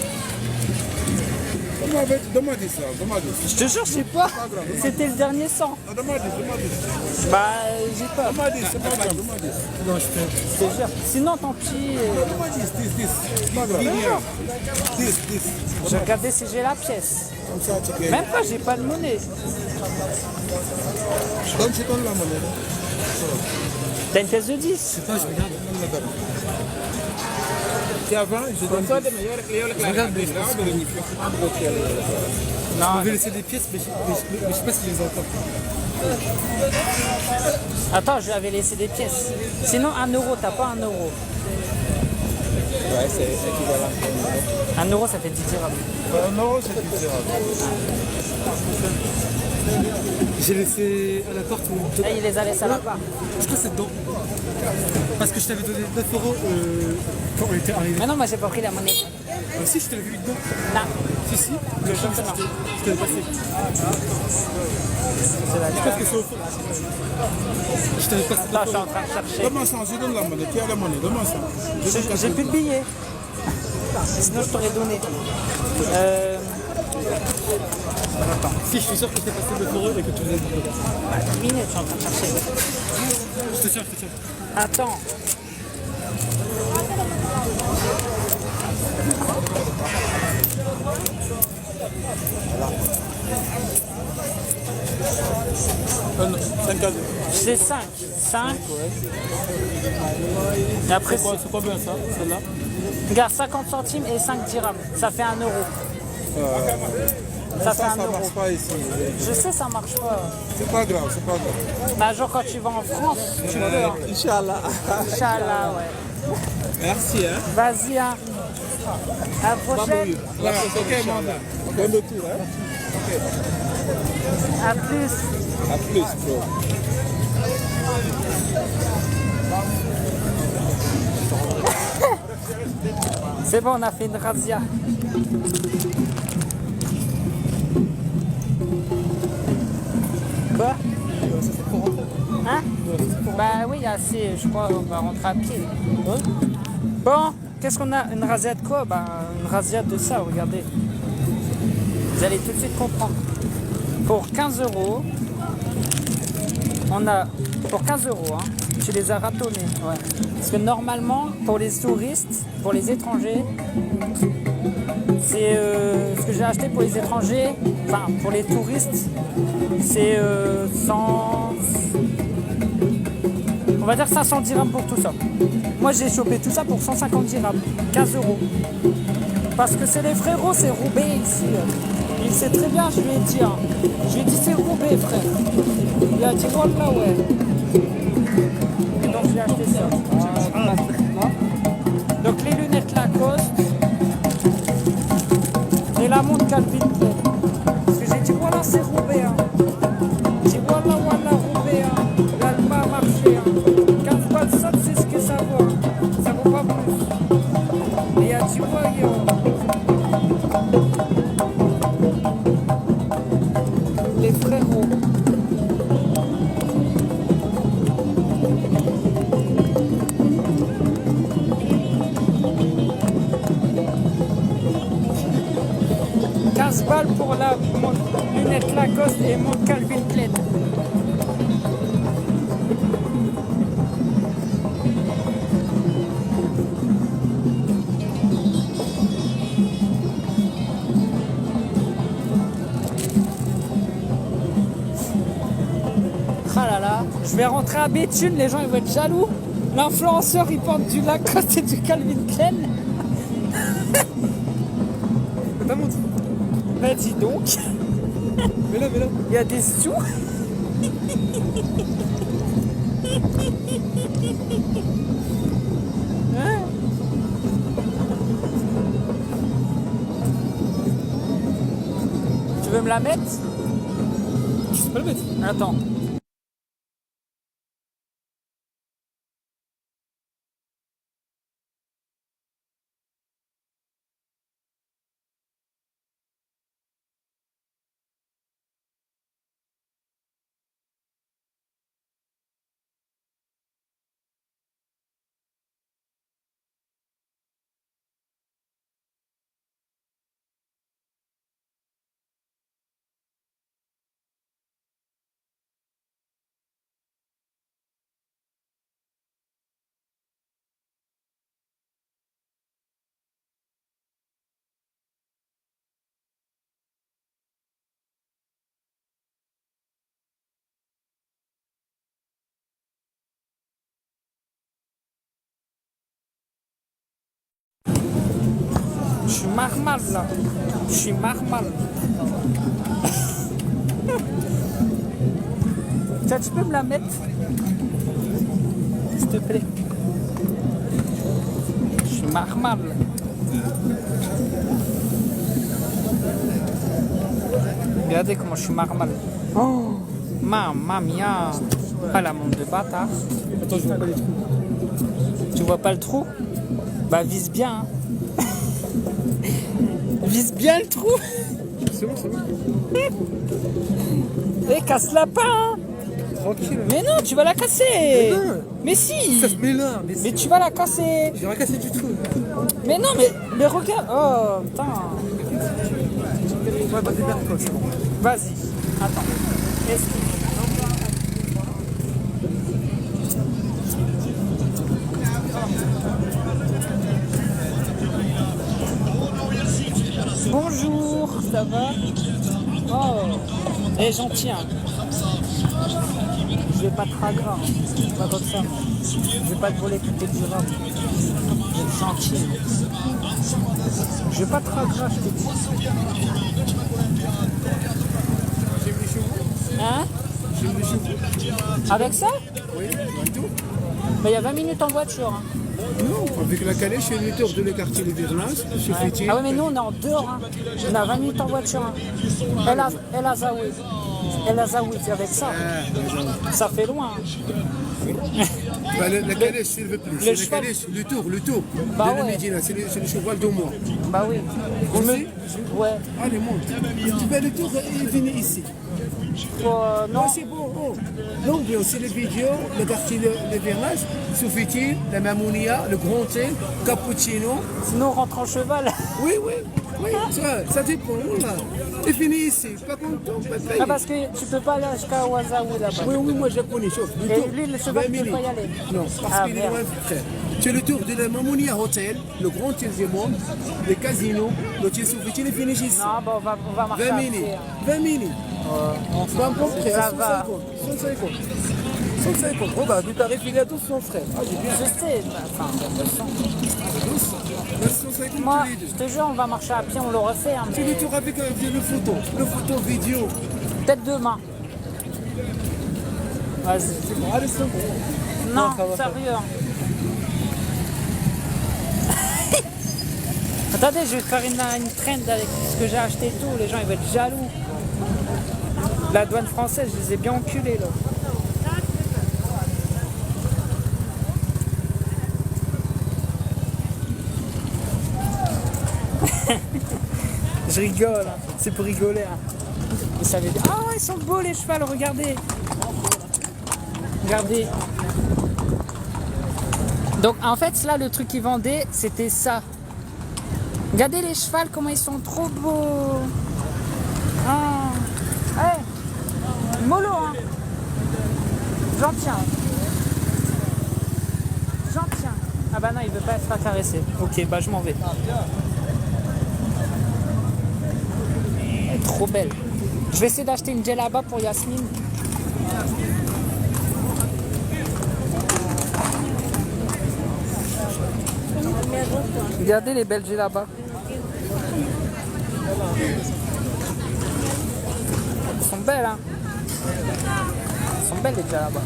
Demandez ça. Je te jure, je sais pas. C'était le dernier 100. Demandez. Bah, j'ai pas. Demandez, c'est pas grave. Non, je te jure. Sinon, tant pis. Demandez, 10. C'est pas grave. 10. J'ai regardé si j'ai la pièce. Comme ça, tu gagnes. Même pas, j'ai pas de monnaie. Je donne la monnaie. T'as une pièce de 10? Je sais pas, je regarde. Et avant, je donne 10. Je regarde, mais je pense que... Non, Je vais laisser des pièces, mais je sais pas si je les entends. attends, je lui avais laissé des pièces. Sinon, 1 euro, t'as pas 1 euro. Ouais, c'est équivalent. 1 euro, ça fait 10 dirhams. 1 euro, c'est différent. J'ai laissé à la porte où... Et il les a laissés à la part. Je crois que c'est dedans. Parce que je t'avais donné 9 euros quand on était arrivé. Mais non, moi j'ai pas pris la monnaie. Si, je te l'avais vu dedans. Non, Si, si. que je pense non. Je te l'ai passé. Je pense que c'est au fond. Je t'avais passé Là, je suis en train de chercher. Donne-moi ça, je donne la monnaie. Qui a la monnaie? Donne-moi ça. J'ai plus de billets. Sinon, je t'aurais donné. Attends. Si, je suis sûr que je t'ai passé 9 euros et que tu faisais 10 euros. 10 minutes, je suis en train de chercher. Je te tiens. Attends. Voilà. 5 cadeaux. C'est 5. 5. Et après, C'est combien ça, celle-là? regarde, 50 centimes et 5 dirhams. Ça fait 1 euro. Ça fait 1 Ça euro. marche pas ici. Je sais, ça marche pas. C'est pas grave. Bah, genre quand tu vas en France, tu peux. Hein. Inch'Allah. Inch'Allah, ouais. Merci, hein. Vas-y, hein. À la prochaine. Voilà, ok, mandat. Donne le tour, hein. À plus. À plus, bro. C'est bon, on a fait une razzia. Quoi? Hein? Bah oui, il y a assez, je crois, on va rentrer à pied. Bon, qu'est-ce qu'on a? Une razzia de quoi? Bah, une razzia de ça, regardez. Vous allez tout de suite comprendre. Pour 15 euros, on a... Pour 15 euros, hein, tu les as ratonnés. Ouais. Parce que normalement, pour les touristes, pour les étrangers, c'est ce que j'ai acheté pour les étrangers, enfin pour les touristes, c'est 100... On va dire 500 dirhams pour tout ça. Moi j'ai chopé tout ça pour 150 dirhams, 15 euros. Parce que c'est les frérots, c'est Roubaix ici. Il sait très bien, je lui ai dit. Hein. Je lui ai dit c'est Roubaix, frère. Il a dit voilà, ouais. Et donc j'ai acheté ça. Donc les lunettes Lacoste et la montre Calvin Klein. Parce que j'ai dit voilà, c'est Roubaix. Hein. J'ai dit voilà, Roubaix. Hein. L'Alma a marché. Hein. 15 balles, ça, c'est ce que ça vaut. Ça vaut pas plus. Et il a dit ouais, yo. Les frérots. Balles pour la lunette Lacoste et mon Calvin Klein. Ah là là, je vais rentrer à Béthune, les gens ils vont être jaloux. L'influenceur il porte du Lacoste et du Calvin Klein. T'as montré. Bah dis donc. Mais là. Il y a des sous. Hein? Tu veux me la mettre? Je sais pas le mettre. Attends. Je suis marmal là. Je suis marmal. Ça, tu peux me la mettre? S'il te plaît. Je suis marmal. Regardez comment je suis marmal. Oh, mamma mia. Pas la montre de bâtard. Attends, je vois pas les trous. Tu vois pas le trou? Bah vise bien. Hein. Vise bien le trou. C'est bon. Et casse la pas. Hein. Tranquille. Mais non, tu vas la casser. Mais non. Mais si. Ça se met là. Mais tu vas la casser. J'ai rien cassé du tout. Mais non, mais regarde. Oh, putain. Ouais, bah démerde-toi, c'est bon. Vas-y. Attends. Est-ce Bonjour, ça va? Oh, elle est gentille. Hein. Je vais pas te ragras, hein. Pas comme ça. Je vais pas te voler toutes tes dirhams. Je vais être gentil. Je vais pas te ragras, je te dis. J'ai venu chez vous. Hein? J'ai venu chez vous. Avec ça? Oui, et tout. Mais il y a 20 minutes en voiture. Hein. Non, avec la calèche, je fais le tour de le quartier de Virnas. Je Ouais. fais Ah ouais, mais nous on est en dehors. Hein. On a 20 minutes en voiture. Hein. El Azaoui. El Azaoui, avec ça. Ça fait loin. Hein. Bah, la calèche, s'il veut plus. Le C'est la cheval. calèche, le tour. Bah de la ouais. Médina, c'est le cheval de moi. Bah oui. Aussi Ouais. Allez, monte. Tu fais le tour et venez ici. Non. Non, c'est bon. Oh. Non, mais aussi les vidéos, le quartier de Virnas, Soufiti, la Mamounia, le Grand Thé, Cappuccino. Sinon on rentre en cheval. Oui, ça dépend. Là. Et fini ici. Pas content, pas payé. Ah, parce que tu peux pas aller jusqu'à Ouazaoui là-bas. Oui, moi je connais. Chauffe. Et lui, le cheval, tu peux pas y aller. Non, parce Ah, qu'il est merde. loin, frère. C'est le tour de la Mamounia Hotel, le Grand Thé du monde, le casino, l'hôtel Soufiti, il est fini ici. Non, bah on va marcher 20 après. minutes. Hein. 20 minutes. On Pas à peu près, ça à va. 150. 150. Regarde, le tarif il est à 1200 frère. Ah, j'ai bien. Je sais, enfin, 200. 950 Moi, tous les deux. je te jure, on va marcher à pied, on le refait. Hein, Tu mais le tour avec le photo. Le photo vidéo. peut-être demain. Vas-y. C'est bon, allez, c'est bon. Non, ça va, sérieux. Hein. Attendez, je vais faire une trend avec ce que j'ai acheté et tout. Les gens, ils vont être jaloux. La douane française, je les ai bien enculés, là. Je rigole, hein. C'est pour rigoler. Hein. Vous savez, ah ouais, ils sont beaux les chevals, regardez. Regardez. Donc en fait, là, le truc qu'ils vendaient, c'était ça. Regardez les chevals, comment ils sont trop beaux. Ah. Ouais. Mollo, hein. J'en tiens. J'en tiens. Ah bah non, il veut pas être caressé. Ok, bah je m'en vais. Elle est trop belle. Je vais essayer d'acheter une djellaba pour Yasmine. Regardez les belles djellabas. Elles sont belles, hein. Elles sont belles les djellabas.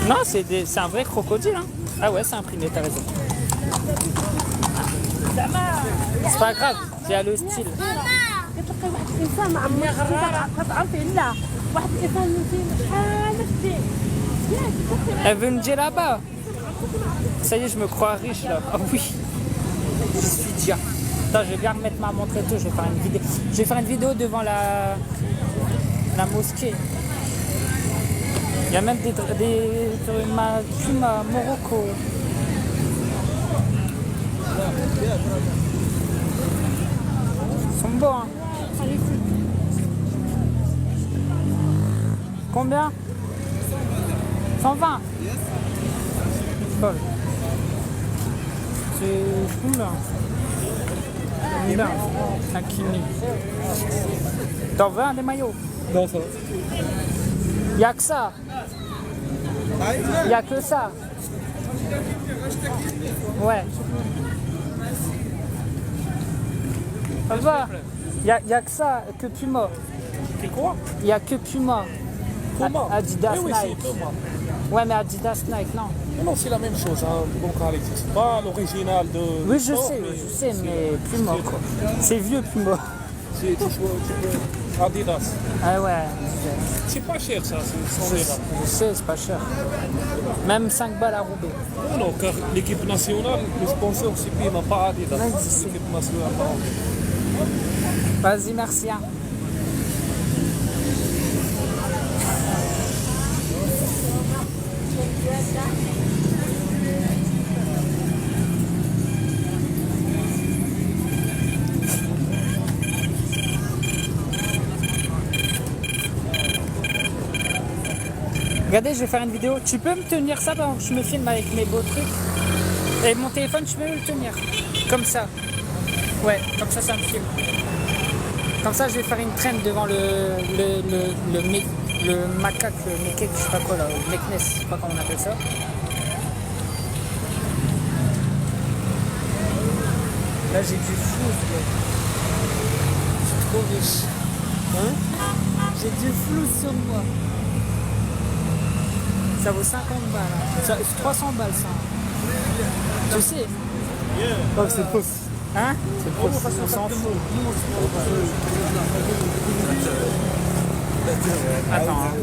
Non, c'est un vrai crocodile, hein. Ah ouais, c'est imprimé, t'as raison. C'est pas grave, il y a le style. Elle veut une djellaba. Ça y est, je me crois riche là. Ah oui, je suis dia. Attends, je vais bien remettre ma montre et tout. Je vais faire une vidéo. Je vais faire une vidéo devant la mosquée. Il y a même des plumes à Morocco. Ils sont beaux, hein. Combien? 120. Folle. C'est combien? Combien? Un kini. T'en veux un des maillots? Non, ça va. Y'a que ça. Y'a que ça. Ouais. Ça va. Y'a que ça, que Puma. C'est quoi? Y'a que Puma. Puma. Adidas, Oui, Nike. c'est Puma. Ouais, mais Adidas, Nike, non. Non, c'est la même chose, hein. Bon qualité. C'est pas l'original de. Oui, je sais, mais Puma, quoi. C'est vieux Puma. C'est Adidas. Ah ouais. C'est pas cher ça, c'est 100 dirhams. Je sais, c'est pas cher. Même 5 balles à Roubaix. Non, car l'équipe nationale, le sponsor, c'est Puma, pas Adidas. Ouais, je sais. L'équipe nationale, pas. Vas-y, merci. Hein. Regardez, je vais faire une vidéo. Tu peux me tenir ça pendant que je me filme avec mes beaux trucs? Et mon téléphone, tu peux me le tenir? Comme ça. Ouais, comme ça me filme. Comme ça, je vais faire une traîne devant le macaque, le mekek, je sais pas quoi là, le meknes, je sais pas comment on appelle ça. Là, j'ai du flou. Je suis trop riche. Hein? J'ai du flou sur moi. Ça vaut 50 balles. Hein. Ça, 300 balles, ça. Tu sais. Non, c'est fausse. Hein? C'est faux, on s'en fout. Attends. Hein.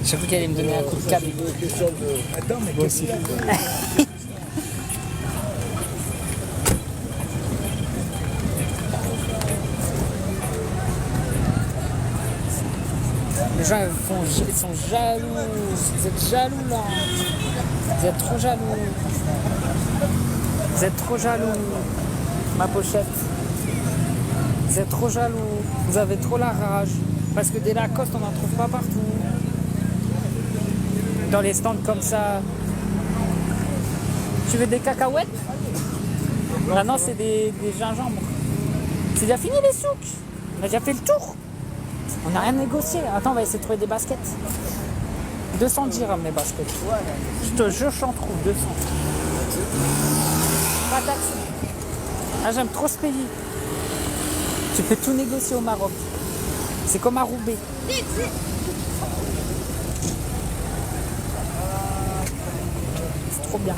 J'ai cru qu'elle allait me donner un coup de câble. Attends, mais moi aussi. Les gens ils sont jaloux. Vous êtes jaloux là. Vous êtes trop jaloux. Vous êtes trop jaloux. Ma pochette. Vous êtes trop jaloux. Vous avez trop la rage. Parce que des Lacoste, on n'en trouve pas partout. Dans les stands comme ça. Tu veux des cacahuètes? Ah non, c'est des gingembre. C'est déjà fini les souks. On a déjà fait le tour. On n'a rien négocié. Attends, on va essayer de trouver des baskets. 200 dirhams les baskets. Je te jure, j'en trouve 200. Pas taxi. Ah, j'aime trop ce pays. Tu peux tout négocier au Maroc. C'est comme à Roubaix. C'est trop bien.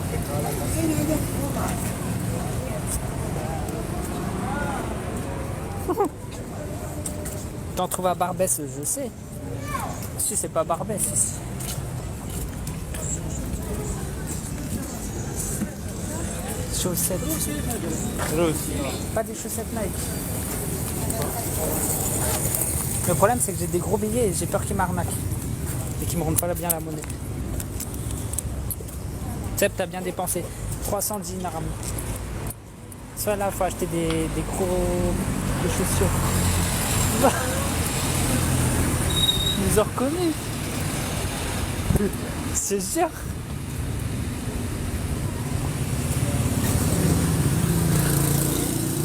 T'en trouves à Barbès, je sais. Si c'est pas Barbès ici. Chaussettes. Pas des chaussettes Nike. Le problème c'est que j'ai des gros billets et j'ai peur qu'ils m'arnaquent. Et qu'ils me rendent pas bien la monnaie. Seb, t'as bien dépensé. 300 dinars. Soit là, faut acheter des chaussures. Ils nous ont reconnus. C'est sûr.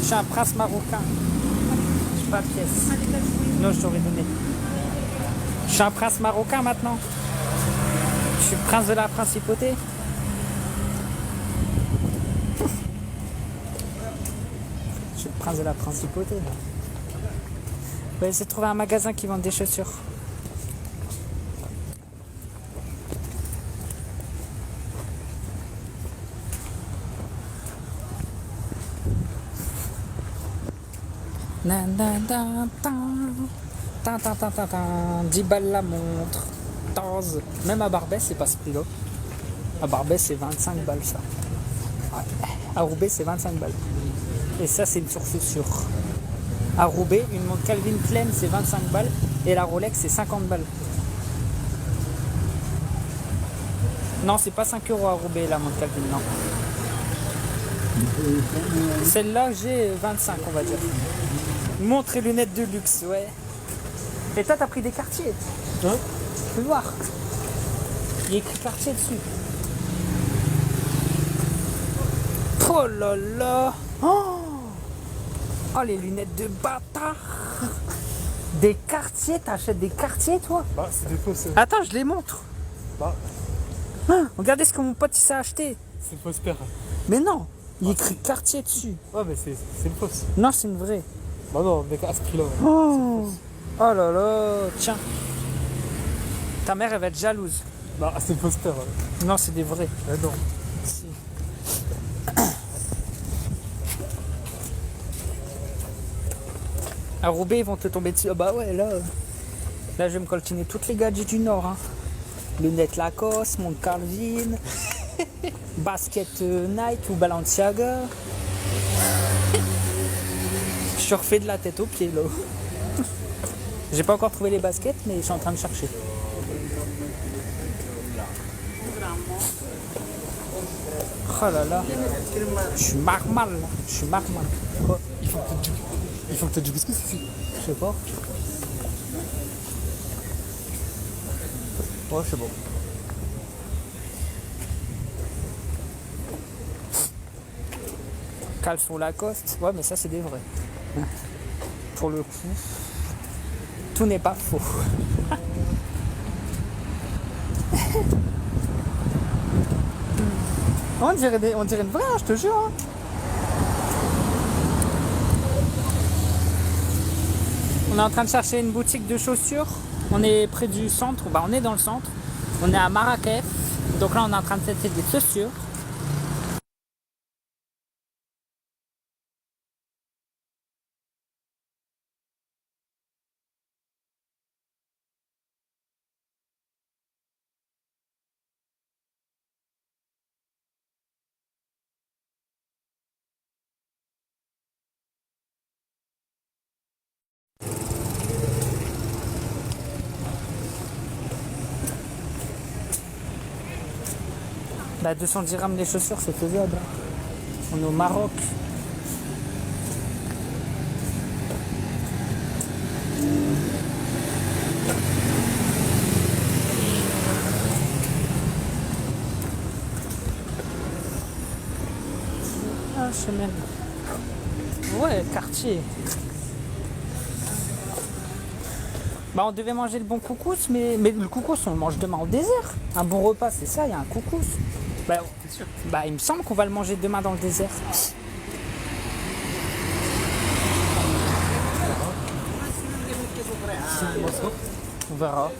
Je suis un prince marocain. Je suis pas de pièce. Non, je t'aurais donné. Je suis un prince marocain maintenant. Je suis prince de la principauté. Je suis le prince de la principauté. Là. On va essayer de trouver un magasin qui vend des chaussures. Nan, nan, nan, tan. Tan, tan, tan, tan, tan. 10 balles la montre. 14. Même à Barbès, c'est pas ce prix-là. À Barbès, c'est 25 balles ça. Ouais. À Roubaix, c'est 25 balles. Et ça, c'est une chaussure. À Roubaix, une montre Calvin Klein, c'est 25 balles. Et la Rolex, c'est 50 balles. Non, c'est pas 5 € à Roubaix, la montre Calvin, non. Celle-là, j'ai 25, on va dire. Montre et lunettes de luxe, ouais. Et toi, t'as pris des quartiers. Hein? Tu peux voir. Il y a écrit quartier dessus. Oh là là. Oh, les lunettes de bâtard. Des quartiers, t'achètes des quartiers, toi? Bah, c'est des fausses. Attends, je les montre. Bah, Regardez ce que mon pote il s'est acheté. c'est une fausse paire. Mais non, il y a écrit quartier dessus. Ouais, mais c'est une fausse. Non, c'est une vraie. Bah non, mec, à ce prix-là. Oh là là, tiens. Ta mère, elle va être jalouse. Bah, c'est une fausse paire. Ouais. Non, c'est des vrais. Non. Si. À Roubaix, ils vont te tomber dessus. Ah bah ouais, là je vais me coltiner toutes les gadgets du Nord. Hein. Lunettes Lacoste, montre Calvin, basket Nike ou Balenciaga. Je suis refait de la tête aux pieds là. J'ai pas encore trouvé les baskets, mais je suis en train de chercher. Oh là là, je suis marmal, là. Je suis marmal. Quoi? Ils font peut-être du couscous ici. Je sais pas. Ouais, c'est bon. Caleçon Lacoste, ouais, mais ça c'est des vrais. Pour le coup, tout n'est pas faux. On dirait une vraie, hein, je te jure. Hein. On est en train de chercher une boutique de chaussures. On est près du centre, bah on est dans le centre. On est à Marrakech. Donc là on est en train de chercher des chaussures. Bah 210 dirhams les chaussures, c'est faisable. On est au Maroc. Ah, semaine. Ouais, quartier. Bah on devait manger le bon couscous, mais le couscous on le mange demain au désert. Un bon repas, c'est ça, il y a un couscous. Bah, bah il me semble qu'on va le manger demain dans le désert. On verra.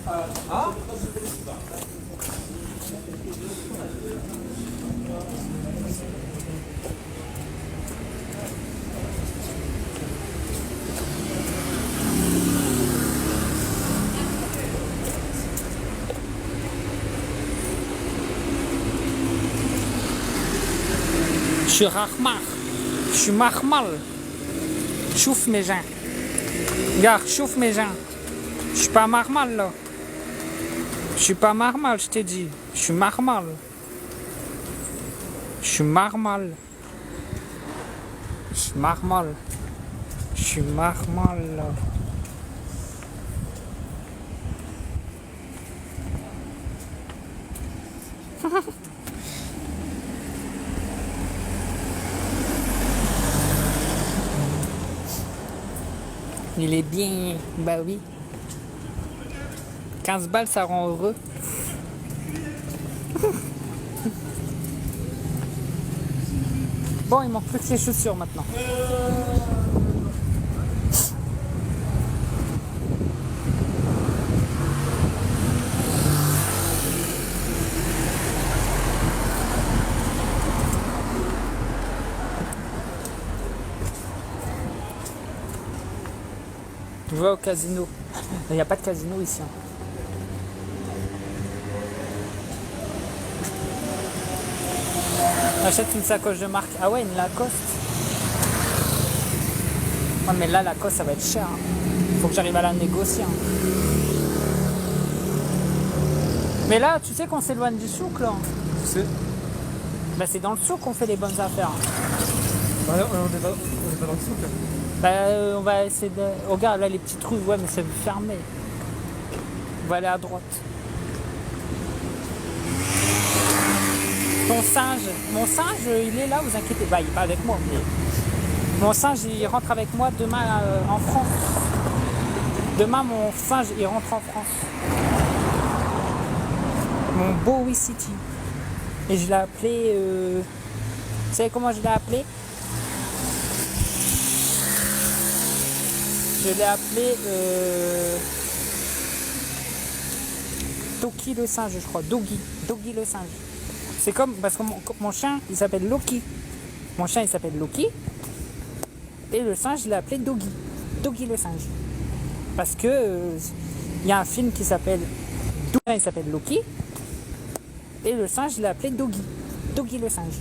Je suis Rahmar. Je suis Mahmal. Chouf mes gens. Regarde, chouf mes gens. Je suis pas Mahmal là. Je suis pas Mahmal, je t'ai dit. Je suis Mahmal. Je suis Mahmal. Je suis Mahmal. Je suis Mahmal là. Il est bien, bah oui. 15 balles, ça rend heureux. Bon, il manque plus que les chaussures maintenant. Je vais au casino. Il n'y a pas de casino ici. Hein. J'achète une sacoche de marque. Ah ouais, une Lacoste. Ouais, mais là, Lacoste, ça va être cher. Hein. Faut que j'arrive à la négocier. Hein. Mais là, tu sais qu'on s'éloigne du souk, là. Tu sais. Bah, c'est dans le souk qu'on fait les bonnes affaires. Bah, on est pas dans le souk. Là. Bah, on va essayer de... Regarde, là, les petites rues, ouais, mais c'est fermé. On va aller à droite. Ton singe, mon singe, il est là, vous inquiétez pas, il est pas avec moi, mais... Mon singe, il rentre avec moi demain en France. Demain, mon singe, il rentre en France. Mon Bowie City. Et je l'ai appelé... Vous savez comment je l'ai appelé? Je l'ai appelé Toki le singe, je crois. Doggy le singe. C'est comme, parce que mon chien, il s'appelle Loki. Mon chien, il s'appelle Loki. Et le singe, je l'ai appelé Doggy. Doggy le singe. Parce que il y a un film qui s'appelle... Il s'appelle Loki. Et le singe, je l'ai appelé Doggy. Doggy le singe.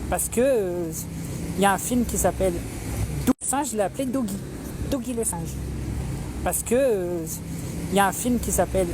Parce que il y a un film qui s'appelle... Le singe, je l'ai appelé Doggy. Doggy le singe. Parce que il y a un film qui s'appelle